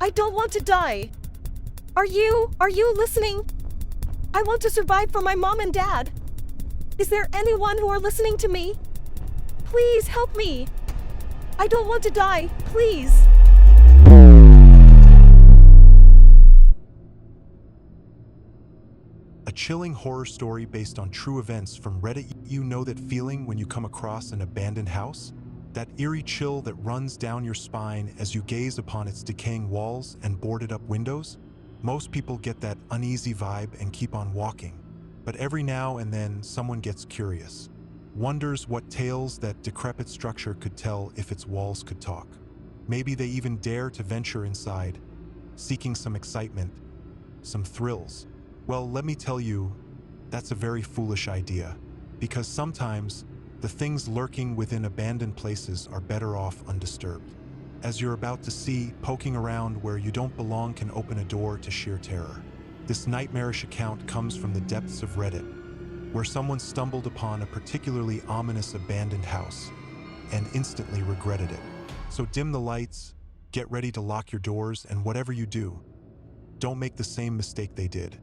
I don't want to die. Are you listening? I want to survive for my mom and dad. Is there anyone who are listening to me? Please help me. I don't want to die, please. A chilling horror story based on true events from Reddit. You know that feeling when you come across an abandoned house? That eerie chill that runs down your spine as you gaze upon its decaying walls and boarded up windows? Most people get that uneasy vibe and keep on walking. But every now and then, someone gets curious. Wonders what tales that decrepit structure could tell if its walls could talk. Maybe they even dare to venture inside, seeking some excitement, some thrills. Well, let me tell you, that's a very foolish idea, because sometimes the things lurking within abandoned places are better off undisturbed. As you're about to see, poking around where you don't belong can open a door to sheer terror. This nightmarish account comes from the depths of Reddit, where someone stumbled upon a particularly ominous abandoned house and instantly regretted it. So dim the lights, get ready to lock your doors, and whatever you do, don't make the same mistake they did.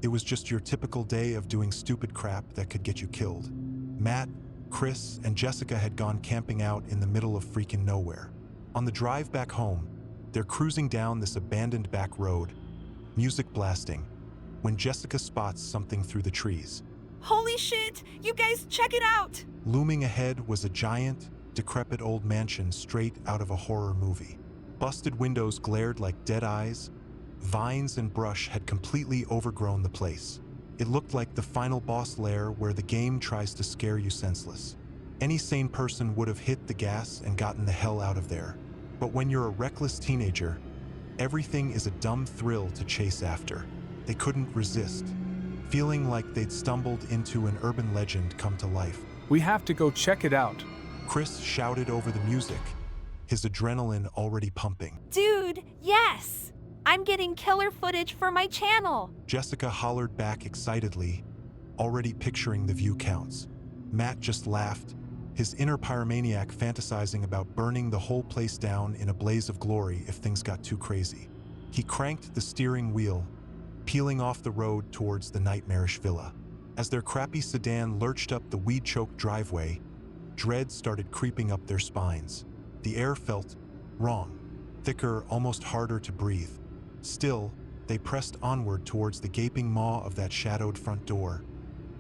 It was just your typical day of doing stupid crap that could get you killed. Matt, Chris, and Jessica had gone camping out in the middle of freaking nowhere. On the drive back home, they're cruising down this abandoned back road, music blasting, when Jessica spots something through the trees. Holy shit! You guys check it out! Looming ahead was a giant, decrepit old mansion straight out of a horror movie. Busted windows glared like dead eyes. Vines and brush had completely overgrown the place. It looked like the final boss lair where the game tries to scare you senseless. Any sane person would have hit the gas and gotten the hell out of there. But when you're a reckless teenager, everything is a dumb thrill to chase after. They couldn't resist, feeling like they'd stumbled into an urban legend come to life. We have to go check it out. Chris shouted over the music, his adrenaline already pumping. Dude, yes! I'm getting killer footage for my channel. Jessica hollered back excitedly, already picturing the view counts. Matt just laughed, his inner pyromaniac fantasizing about burning the whole place down in a blaze of glory if things got too crazy. He cranked the steering wheel, peeling off the road towards the nightmarish villa. As their crappy sedan lurched up the weed-choked driveway, dread started creeping up their spines. The air felt wrong, thicker, almost harder to breathe. Still, they pressed onward towards the gaping maw of that shadowed front door,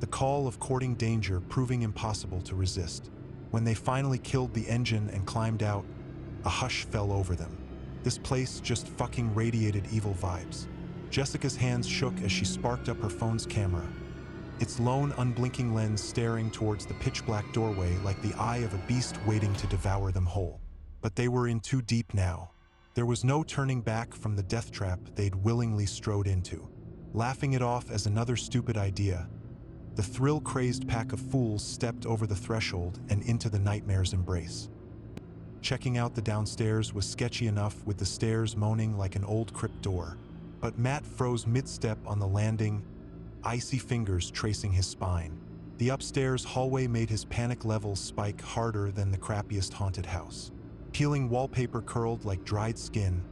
the call of courting danger proving impossible to resist. When they finally killed the engine and climbed out, a hush fell over them. This place just fucking radiated evil vibes. Jessica's hands shook as she sparked up her phone's camera, its lone unblinking lens staring towards the pitch-black doorway like the eye of a beast waiting to devour them whole. But they were in too deep now. There was no turning back from the death trap they'd willingly strode into. Laughing it off as another stupid idea, the thrill-crazed pack of fools stepped over the threshold and into the nightmare's embrace. Checking out the downstairs was sketchy enough with the stairs moaning like an old crypt door. But Matt froze mid-step on the landing, icy fingers tracing his spine. The upstairs hallway made his panic levels spike harder than the crappiest haunted house. Peeling wallpaper curled like dried skin,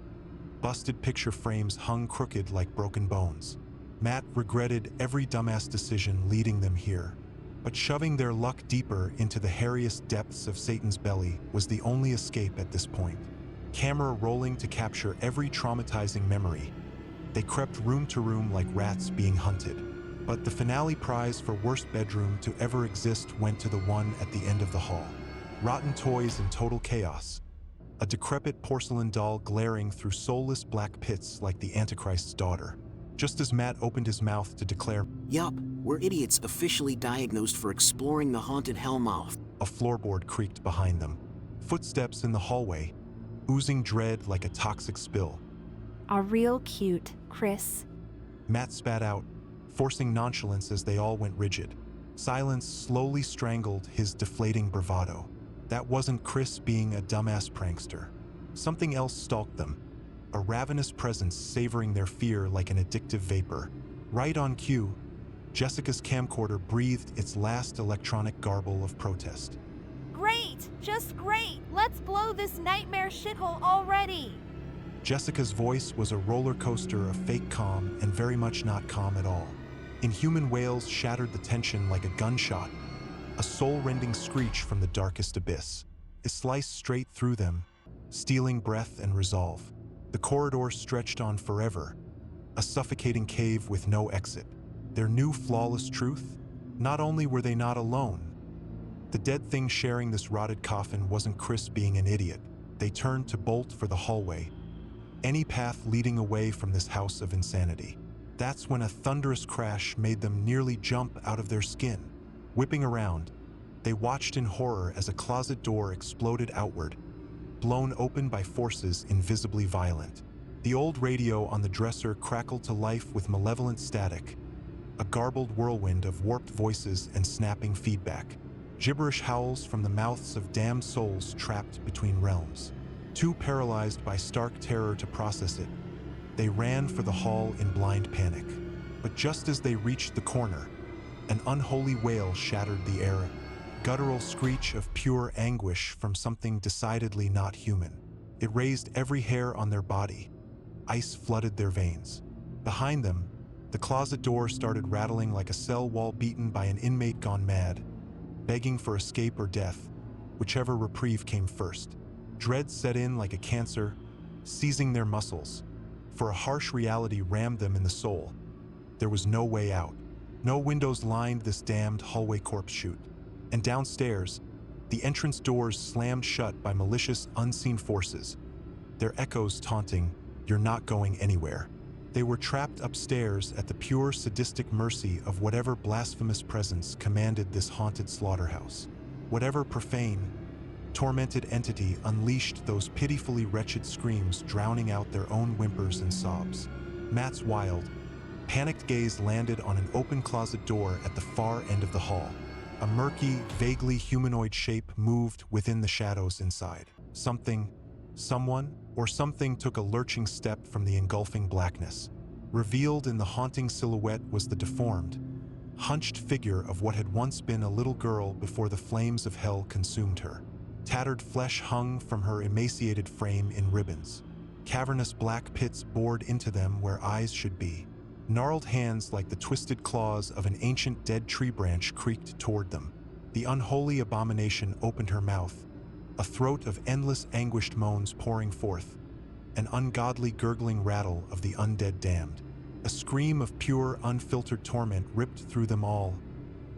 busted picture frames hung crooked like broken bones. Matt regretted every dumbass decision leading them here, but shoving their luck deeper into the hairiest depths of Satan's belly was the only escape at this point. Camera rolling to capture every traumatizing memory, they crept room to room like rats being hunted. But the finale prize for worst bedroom to ever exist went to the one at the end of the hall. Rotten toys and total chaos. A decrepit porcelain doll glaring through soulless black pits like the Antichrist's daughter. Just as Matt opened his mouth to declare, "Yup, we're idiots officially diagnosed for exploring the haunted hellmouth," a floorboard creaked behind them. Footsteps in the hallway, oozing dread like a toxic spill. Are real cute, Chris. Matt spat out, forcing nonchalance as they all went rigid. Silence slowly strangled his deflating bravado. That wasn't Chris being a dumbass prankster. Something else stalked them, a ravenous presence savoring their fear like an addictive vapor. Right on cue, Jessica's camcorder breathed its last electronic garble of protest. Great! Just great! Let's blow this nightmare shithole already! Jessica's voice was a roller coaster of fake calm and very much not calm at all. Inhuman wails shattered the tension like a gunshot, a soul-rending screech from the darkest abyss. It sliced straight through them, stealing breath and resolve. The corridor stretched on forever, a suffocating cave with no exit. Their new flawless truth? Not only were they not alone, the dead thing sharing this rotted coffin wasn't Chris being an idiot. They turned to bolt for the hallway, any path leading away from this house of insanity. That's when a thunderous crash made them nearly jump out of their skin. Whipping around, they watched in horror as a closet door exploded outward, blown open by forces invisibly violent. The old radio on the dresser crackled to life with malevolent static, a garbled whirlwind of warped voices and snapping feedback. Gibberish howls from the mouths of damned souls trapped between realms. Too paralyzed by stark terror to process it, they ran for the hall in blind panic. But just as they reached the corner, an unholy wail shattered the air, a guttural screech of pure anguish from something decidedly not human. It raised every hair on their body. Ice flooded their veins. Behind them, the closet door started rattling like a cell wall beaten by an inmate gone mad, begging for escape or death, whichever reprieve came first. Dread set in like a cancer, seizing their muscles, for a harsh reality rammed them in the soul. There was no way out. No windows lined this damned hallway corpse chute. And downstairs, the entrance doors slammed shut by malicious, unseen forces, their echoes taunting, "You're not going anywhere." They were trapped upstairs at the pure sadistic mercy of whatever blasphemous presence commanded this haunted slaughterhouse. Whatever profane, tormented entity unleashed those pitifully wretched screams, drowning out their own whimpers and sobs. Matt's wild, panicked gaze landed on an open closet door at the far end of the hall. A murky, vaguely humanoid shape moved within the shadows inside. Something, someone, or something took a lurching step from the engulfing blackness. Revealed in the haunting silhouette was the deformed, hunched figure of what had once been a little girl before the flames of hell consumed her. Tattered flesh hung from her emaciated frame in ribbons. Cavernous black pits bored into them where eyes should be. Gnarled hands like the twisted claws of an ancient dead tree branch creaked toward them. The unholy abomination opened her mouth, a throat of endless anguished moans pouring forth, an ungodly gurgling rattle of the undead damned. A scream of pure, unfiltered torment ripped through them all,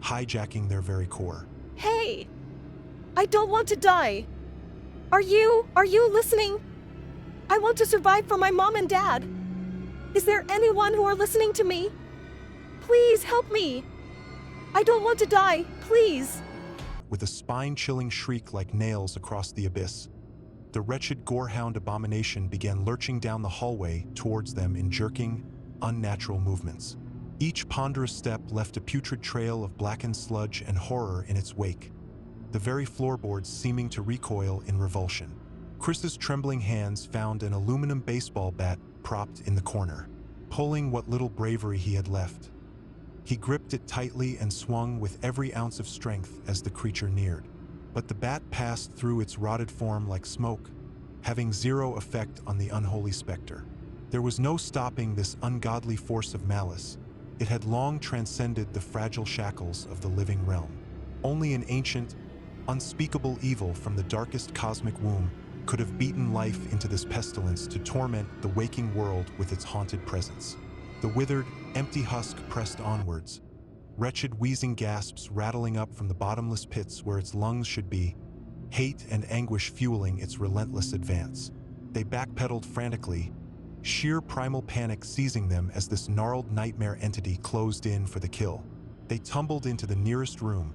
hijacking their very core. Hey! I don't want to die! Are you listening? I want to survive for my mom and dad. Is there anyone who are listening to me? Please help me! I don't want to die, please! With a spine-chilling shriek like nails across the abyss, the wretched gorehound abomination began lurching down the hallway towards them in jerking, unnatural movements. Each ponderous step left a putrid trail of blackened sludge and horror in its wake, the very floorboards seeming to recoil in revulsion. Chris's trembling hands found an aluminum baseball bat propped in the corner. Pulling what little bravery he had left, he gripped it tightly and swung with every ounce of strength as the creature neared. But the bat passed through its rotted form like smoke, having zero effect on the unholy specter. There was no stopping this ungodly force of malice. It had long transcended the fragile shackles of the living realm. Only an ancient, unspeakable evil from the darkest cosmic womb could have beaten life into this pestilence to torment the waking world with its haunted presence. The withered, empty husk pressed onwards, wretched wheezing gasps rattling up from the bottomless pits where its lungs should be, hate and anguish fueling its relentless advance. They backpedaled frantically, sheer primal panic seizing them as this gnarled nightmare entity closed in for the kill. They tumbled into the nearest room,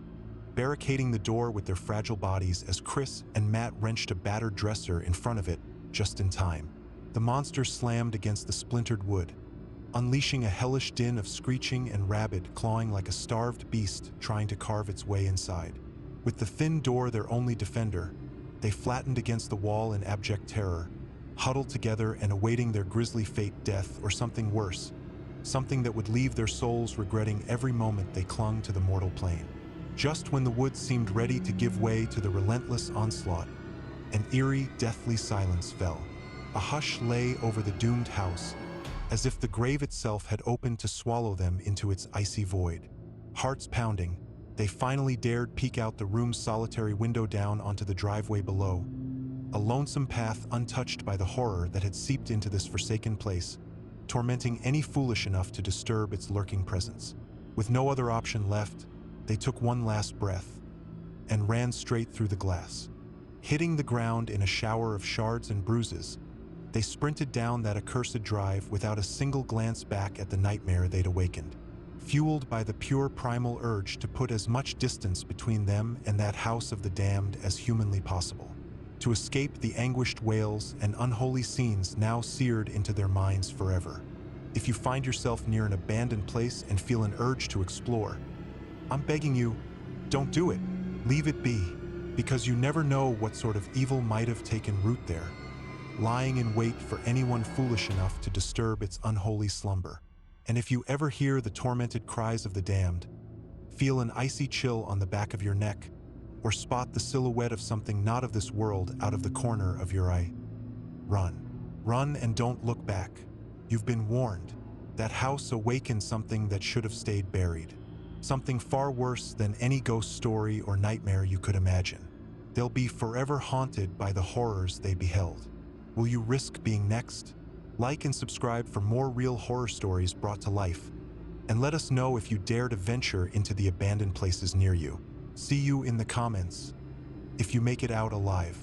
barricading the door with their fragile bodies as Chris and Matt wrenched a battered dresser in front of it just in time. The monster slammed against the splintered wood, unleashing a hellish din of screeching and rabid clawing like a starved beast trying to carve its way inside. With the thin door their only defender, they flattened against the wall in abject terror, huddled together and awaiting their grisly fate, death or something worse, something that would leave their souls regretting every moment they clung to the mortal plane. Just when the woods seemed ready to give way to the relentless onslaught, an eerie, deathly silence fell. A hush lay over the doomed house, as if the grave itself had opened to swallow them into its icy void. Hearts pounding, they finally dared peek out the room's solitary window down onto the driveway below. A lonesome path untouched by the horror that had seeped into this forsaken place, tormenting any foolish enough to disturb its lurking presence. With no other option left, they took one last breath and ran straight through the glass. Hitting the ground in a shower of shards and bruises, they sprinted down that accursed drive without a single glance back at the nightmare they'd awakened, fueled by the pure primal urge to put as much distance between them and that house of the damned as humanly possible, to escape the anguished wails and unholy scenes now seared into their minds forever. If you find yourself near an abandoned place and feel an urge to explore, I'm begging you, don't do it. Leave it be, because you never know what sort of evil might have taken root there, lying in wait for anyone foolish enough to disturb its unholy slumber. And if you ever hear the tormented cries of the damned, feel an icy chill on the back of your neck, or spot the silhouette of something not of this world out of the corner of your eye, run. Run and don't look back. You've been warned. That house awakened something that should have stayed buried. Something far worse than any ghost story or nightmare you could imagine. They'll be forever haunted by the horrors they beheld. Will you risk being next? Like and subscribe for more real horror stories brought to life. And let us know if you dare to venture into the abandoned places near you. See you in the comments if you make it out alive.